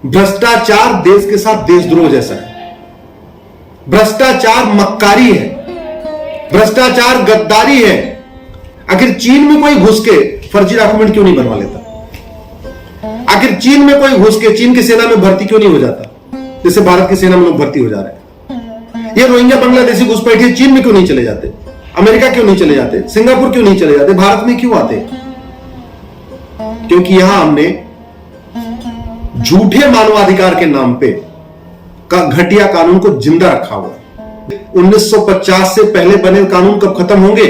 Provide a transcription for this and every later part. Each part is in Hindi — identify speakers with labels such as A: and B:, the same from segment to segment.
A: भ्रष्टाचार देश के साथ देशद्रोह जैसा है। भ्रष्टाचार मक्कारी है, भ्रष्टाचार गद्दारी है। आखिर चीन में कोई घुस के फर्जी डॉक्यूमेंट क्यों नहीं बनवा लेता? आखिर चीन में कोई घुस के चीन की सेना में भर्ती क्यों नहीं हो जाता, जैसे भारत की सेना में लोग भर्ती हो जा रहे हैं? ये रोहिंग्या बांग्लादेशी घुसपैठिए चीन में क्यों नहीं चले जाते? अमेरिका क्यों नहीं चले जाते? सिंगापुर क्यों नहीं चले जाते? भारत में क्यों आते? क्योंकि यहां हमने झूठे मानवाधिकार के नाम पे का घटिया कानून को जिंदा रखा हुआ है। 1950 से पहले बने कानून कब खत्म होंगे?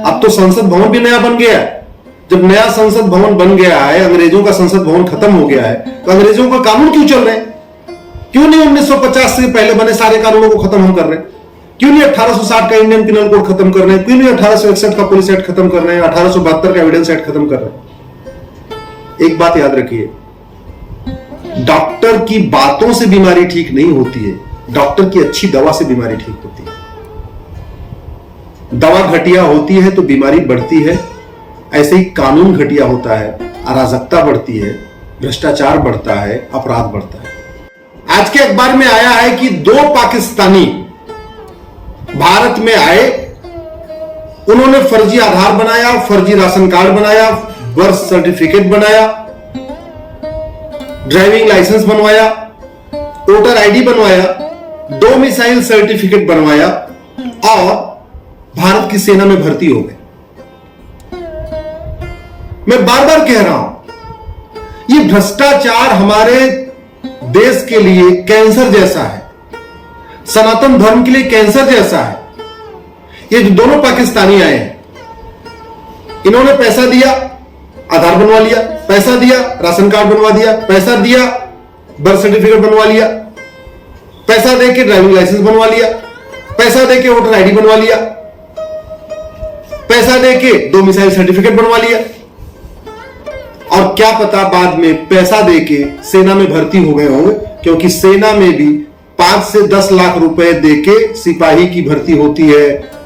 A: अब तो संसद भवन भी नया बन गया है। जब नया संसद भवन बन गया है, अंग्रेजों का संसद भवन खत्म हो गया है, तो अंग्रेजों का कानून क्यों चल रहे हैं? क्यों नहीं 1950 से पहले बने सारे कानूनों को खत्म हम कर रहे हैं? क्यों नहीं 1860 का इंडियन पिनल कोड खत्म कर रहे हैं? क्यों नहीं 1861 का पुलिस एक्ट खत्म कर रहे हैं? 1872 का एविडेंस एक्ट खत्म कर रहे हैं? एक बात याद रखिए, डॉक्टर की बातों से बीमारी ठीक नहीं होती है, डॉक्टर की अच्छी दवा से बीमारी ठीक होती है। दवा घटिया होती है तो बीमारी बढ़ती है, ऐसे ही कानून घटिया होता है, अराजकता बढ़ती है, भ्रष्टाचार बढ़ता है, अपराध बढ़ता है। आज के अखबार में आया है कि 2 पाकिस्तानी भारत में आए, उन्होंने फर्जी आधार बनाया, फर्जी राशन कार्ड बनाया, बर्थ सर्टिफिकेट बनाया, ड्राइविंग लाइसेंस बनवाया, वोटर आईडी बनवाया, डोमिसाइल सर्टिफिकेट बनवाया और भारत की सेना में भर्ती हो गए। मैं बार बार कह रहा हूं, ये भ्रष्टाचार हमारे देश के लिए कैंसर जैसा है, सनातन धर्म के लिए कैंसर जैसा है। ये जो दोनों पाकिस्तानी आए हैं, इन्होंने पैसा दिया, आधार बनवा लिया, पैसा दिया, राशन कार्ड बनवा दिया, पैसा दिया, बर्थ सर्टिफिकेट बनवा लिया, पैसा देके ड्राइविंग लाइसेंस बनवा लिया, पैसा देके वोटर आईडी बनवा लिया, पैसा देके डोमिसाइल सर्टिफिकेट बनवा लिया, और क्या पता बाद में पैसा देके सेना में भर्ती हो गए होंगे, क्योंकि सेना में भी 5 से 10 लाख रुपए देके सिपाही की भर्ती होती है,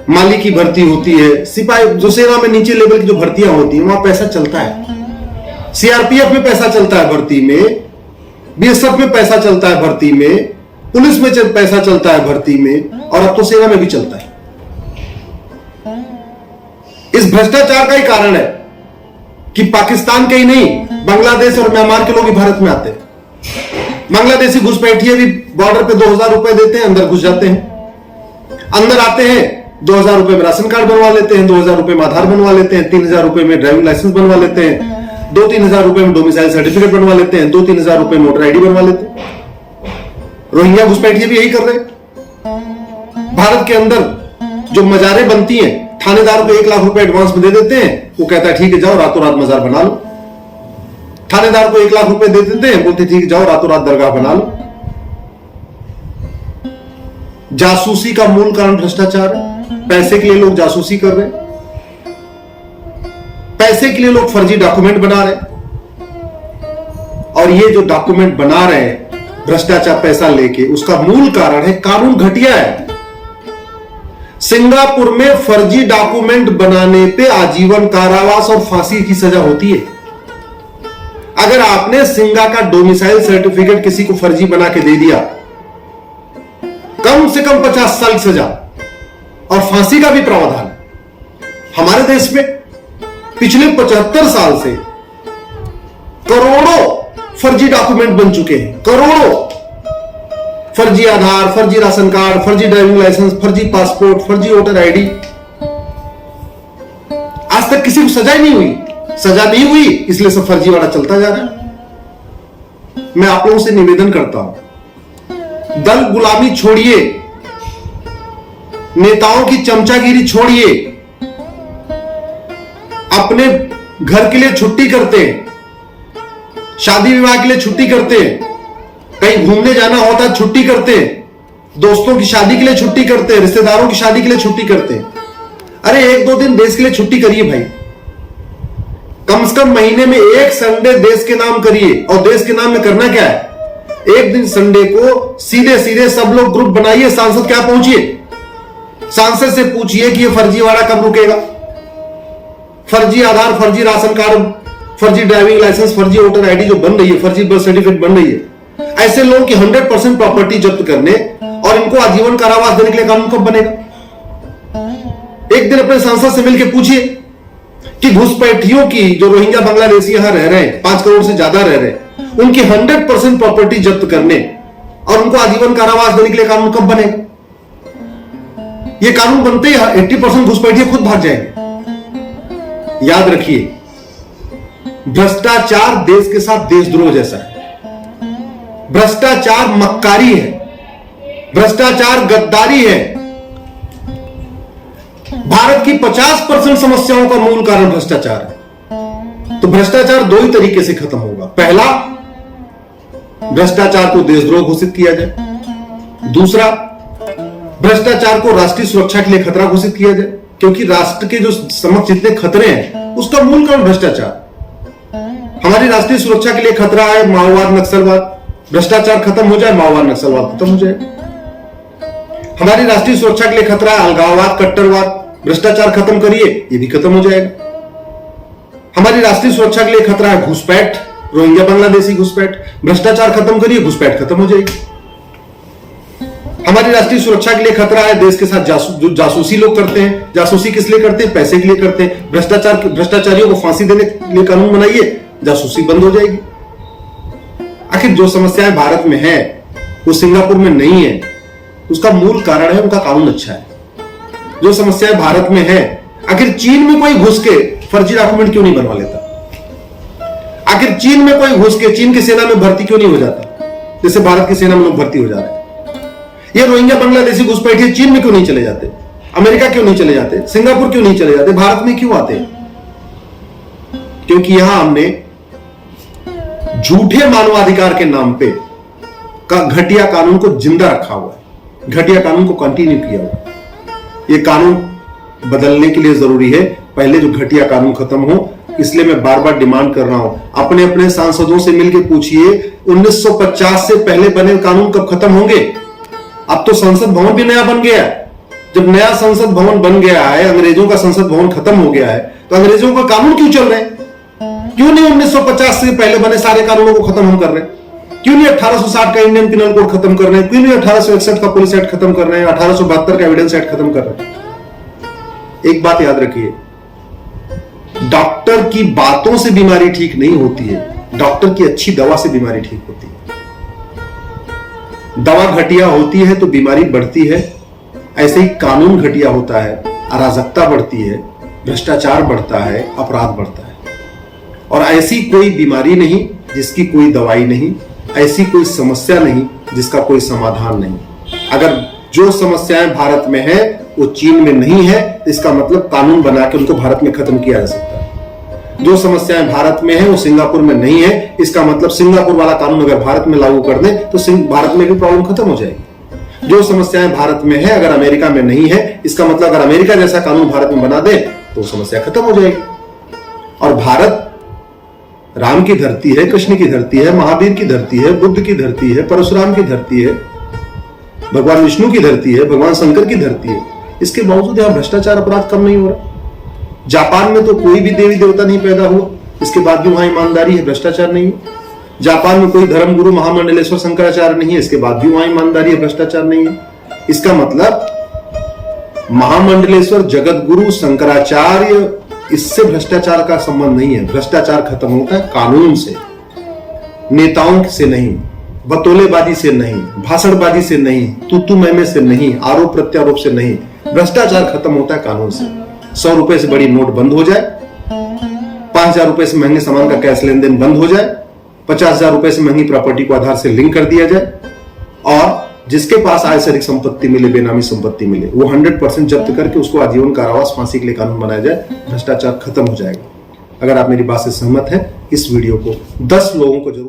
A: माली की भर्ती होती है। सिपाही जो सेना में नीचे लेवल की जो भर्तियां होती हैं, वहां पैसा चलता है। सीआरपीएफ में पैसा चलता है भर्ती में, बीएसएफ में पैसा चलता है भर्ती में, पुलिस में पैसा चलता है भर्ती में, और अब तो सेना में भी चलता है। इस भ्रष्टाचार का ही कारण है कि पाकिस्तान के ही नहीं, बांग्लादेश और म्यांमार के लोग भी भारत में आते हैं। बांग्लादेशी घुसपैठिए भी बॉर्डर पे 2000 रुपए देते हैं, अंदर घुस जाते हैं। अंदर आते हैं, 2000 रुपए में राशन कार्ड बनवा लेते हैं, 2000 रुपए में आधार बनवा लेते हैं, 3000 रुपए में ड्राइविंग लाइसेंस बनवा लेते हैं, 2-3 हजार रुपए में डोमिसाइल सर्टिफिकेट बनवा लेते हैं, 2-3 हजार रुपए में वोटर आईडी बनवा लेते हैं। रोहिंग्या घुसपैठिए भी यही कर रहे हैं। भारत के अंदर जो मजारे बनती हैं, थानेदार को 1 लाख रुपए एडवांस में दे देते हैं, वो कहता है ठीक है जाओ रातों रात मजार बना लो। थानेदार को 1 लाख रुपए दे देते हैं, बोलते ठीक है जाओ रातों रात दरगाह बना लो। जासूसी का मूल कारण भ्रष्टाचार है। पैसे के लिए लोग जासूसी कर रहे हैं, पैसे के लिए लोग फर्जी डॉक्यूमेंट बना रहे हैं, और ये जो डॉक्यूमेंट बना रहे हैं भ्रष्टाचार पैसा लेके, उसका मूल कारण है कानून घटिया है। सिंगापुर में फर्जी डॉक्यूमेंट बनाने पे आजीवन कारावास और फांसी की सजा होती है। अगर आपने सिंगा का डोमिसाइल सर्टिफिकेट किसी को फर्जी बना के दे दिया, कम से कम 50 साल की सजा और फांसी का भी प्रावधान। हमारे देश में पिछले 75 साल से करोड़ों फर्जी डॉक्यूमेंट बन चुके हैं, करोड़ों। फर्जी आधार, फर्जी राशन कार्ड, फर्जी ड्राइविंग लाइसेंस, फर्जी पासपोर्ट, फर्जी वोटर आईडी। आज तक किसी को सजा ही नहीं हुई। सजा नहीं हुई इसलिए सब फर्जी वाला चलता जा रहा है। मैं आप लोगों से निवेदन करता हूं, दल गुलामी छोड़िए, नेताओं की चमचागिरी छोड़िए, अपने घर के लिए छुट्टी करते हैं, शादी विवाह के लिए छुट्टी करते हैं, कहीं घूमने जाना होता है छुट्टी करते हैं, दोस्तों की शादी के लिए छुट्टी करते हैं, रिश्तेदारों की शादी के लिए छुट्टी करते हैं। अरे 1-2 दिन देश के लिए छुट्टी करिए भाई, कम से कम महीने में 1 संडे देश के नाम करिए। और देश के नाम में करना क्या है, एक दिन संडे को सीधे सीधे सब लोग ग्रुप बनाइए, सांसद क्या पहुंचिए, सांसद से पूछिए कि ये फर्जीवाड़ा कब रुकेगा। फर्जी आधार, फर्जी राशन कार्ड फर्जी ड्राइविंग लाइसेंस, फर्जी वोटर आईडी जो बन रही है, फर्जी बर्थ सर्टिफिकेट बन रही है, ऐसे लोगों की 100% प्रॉपर्टी जब्त करने और इनको आजीवन कारावास देने के लिए कानून कब बनेगा? एक दिन अपने सांसद से मिलकर पूछिए कि घुसपैठियों की, जो रोहिंग्या बांग्लादेशी यहां रह रहे हैं, 5 करोड़ से ज्यादा रह रहे हैं, उनकी 100% प्रॉपर्टी जब्त करने और उनको आजीवन कारावास देने के लिए कानून कब बनेगा? ये कानून बनते ही 80% घुसपैठिए खुद भाग जाएंगे। याद रखिए, भ्रष्टाचार देश के साथ देशद्रोह जैसा है। भ्रष्टाचार मक्कारी है, भ्रष्टाचार गद्दारी है। भारत की 50% समस्याओं का मूल कारण भ्रष्टाचार है। तो भ्रष्टाचार दो ही तरीके से खत्म होगा। पहला, भ्रष्टाचार को देशद्रोह घोषित किया जाए। दूसरा, भ्रष्टाचार को राष्ट्रीय सुरक्षा के लिए खतरा घोषित किया जाए, क्योंकि राष्ट्र के जो समक्ष जितने खतरे हैं उसका मूल कारण भ्रष्टाचार। हमारी राष्ट्रीय सुरक्षा के लिए खतरा है माओवाद, नक्सलवाद। भ्रष्टाचार खत्म हो जाए, माओवाद, नक्सलवाद खत्म हो जाए। हमारी राष्ट्रीय सुरक्षा के लिए खतरा है अलगाववाद, कट्टरवाद। भ्रष्टाचार खत्म करिए, ये भी खत्म हो जाएगा। हमारी राष्ट्रीय सुरक्षा के लिए खतरा है घुसपैठ, रोहिंग्या बांग्लादेशी घुसपैठ। भ्रष्टाचार खत्म करिए, घुसपैठ खत्म हो जाएगी। हमारी राष्ट्रीय सुरक्षा के लिए खतरा है देश के साथ जो जासूसी लोग करते हैं। जासूसी किस लिए करते हैं? पैसे के लिए करते हैं। भ्रष्टाचारियों को फांसी देने के लिए कानून बनाइए, जासूसी बंद हो जाएगी। आखिर जो समस्याएं भारत में है वो सिंगापुर में नहीं है, उसका मूल कारण है उनका कानून अच्छा है। जो समस्याएं भारत में है, आखिर चीन में कोई घुस के फर्जी डॉक्यूमेंट क्यों नहीं बनवा लेता? आखिर चीन में कोई घुस के चीन की सेना में भर्ती क्यों नहीं हो जाता, जैसे भारत की सेना में लोग भर्ती हो जा रहे हैं? ये रोहिंग्या बांग्लादेशी घुसपैठिए चीन में क्यों नहीं चले जाते? अमेरिका क्यों नहीं चले जाते? सिंगापुर क्यों नहीं चले जाते? भारत में क्यों आते? क्योंकि यहां हमने झूठे मानवाधिकार के नाम पे का घटिया कानून को जिंदा रखा हुआ है, घटिया कानून को कंटिन्यू किया हुआ है। ये कानून बदलने के लिए जरूरी है, पहले जो घटिया कानून खत्म हो। इसलिए मैं बार बार डिमांड कर रहा हूं, अपने अपने सांसदों से मिलकर पूछिए 1950 से पहले बने कानून कब खत्म होंगे? अब तो संसद भवन भी नया बन गया है। जब नया संसद भवन बन गया है, अंग्रेजों का संसद भवन खत्म हो गया है, तो अंग्रेजों का कानून क्यों चल रहे हैं? क्यों नहीं 1950 से पहले बने सारे कानूनों को खत्म हम कर रहे हैं? क्यों नहीं 1860 का इंडियन पिनल कोड खत्म कर रहे हैं? क्यों नहीं 1861 का पुलिस एक्ट खत्म कर रहे हैं? 1872 का एविडेंस एक्ट खत्म कर रहे हैं? एक बात याद रखिए, डॉक्टर की बातों से बीमारी ठीक नहीं होती है, डॉक्टर की अच्छी दवा से बीमारी ठीक होती है। दवा घटिया होती है तो बीमारी बढ़ती है, ऐसे ही कानून घटिया होता है, अराजकता बढ़ती है, भ्रष्टाचार बढ़ता है, अपराध बढ़ता है। और ऐसी कोई बीमारी नहीं जिसकी कोई दवाई नहीं, ऐसी कोई समस्या नहीं जिसका कोई समाधान नहीं। अगर जो समस्याएं भारत में है वो चीन में नहीं है, इसका मतलब कानून बना के उनको भारत में खत्म किया जा सकता है। जो समस्याएं भारत में है वो सिंगापुर में नहीं है, इसका मतलब सिंगापुर वाला कानून अगर भारत में लागू कर दें तो भारत में भी प्रॉब्लम खत्म हो जाएगी। जो समस्याएं भारत में है अगर अमेरिका में नहीं है, इसका मतलब अगर अमेरिका जैसा कानून भारत में बना दे तो समस्या खत्म हो जाएगी। और भारत राम की धरती है, कृष्ण की धरती है, महावीर की धरती है, बुद्ध की धरती है, परशुराम की धरती है, भगवान विष्णु की धरती है, भगवान शंकर की धरती है। इसके बावजूद यहां भ्रष्टाचार अपराध कम नहीं हो रहा। जापान में तो कोई भी देवी देवता नहीं पैदा हुआ, इसके बाद भी वहां ईमानदारी है, भ्रष्टाचार नहीं है। जापान में कोई धर्मगुरु महामंडलेश्वर शंकराचार्य नहीं है, इसके बाद भी वहां ईमानदारी है, भ्रष्टाचार नहीं है। इसका मतलब महामंडलेश्वर जगत गुरु शंकराचार्य, इससे भ्रष्टाचार का संबंध नहीं है। भ्रष्टाचार खत्म होता है कानून से, नेताओं से नहीं, बतौलेबाजी से नहीं, भाषणबाजी से नहीं, तू मैं से नहीं, आरोप प्रत्यारोप से नहीं। भ्रष्टाचार खत्म होता है कानून से। 100 रुपए से बड़ी नोट बंद हो जाए, 5,000 रुपए से महंगे सामान का कैश लेन देन बंद हो जाए, 50,000 रुपए से महंगी प्रॉपर्टी को आधार से लिंक कर दिया जाए, और जिसके पास आय से अधिक संपत्ति मिले, बेनामी संपत्ति मिले, वो 100% जब्त करके उसको आजीवन कारावास, फांसी के लिए कानून बनाया जाए, भ्रष्टाचार खत्म हो जाएगा। अगर आप मेरी बात से सहमत हैं, इस वीडियो को 10 लोगों को जरूर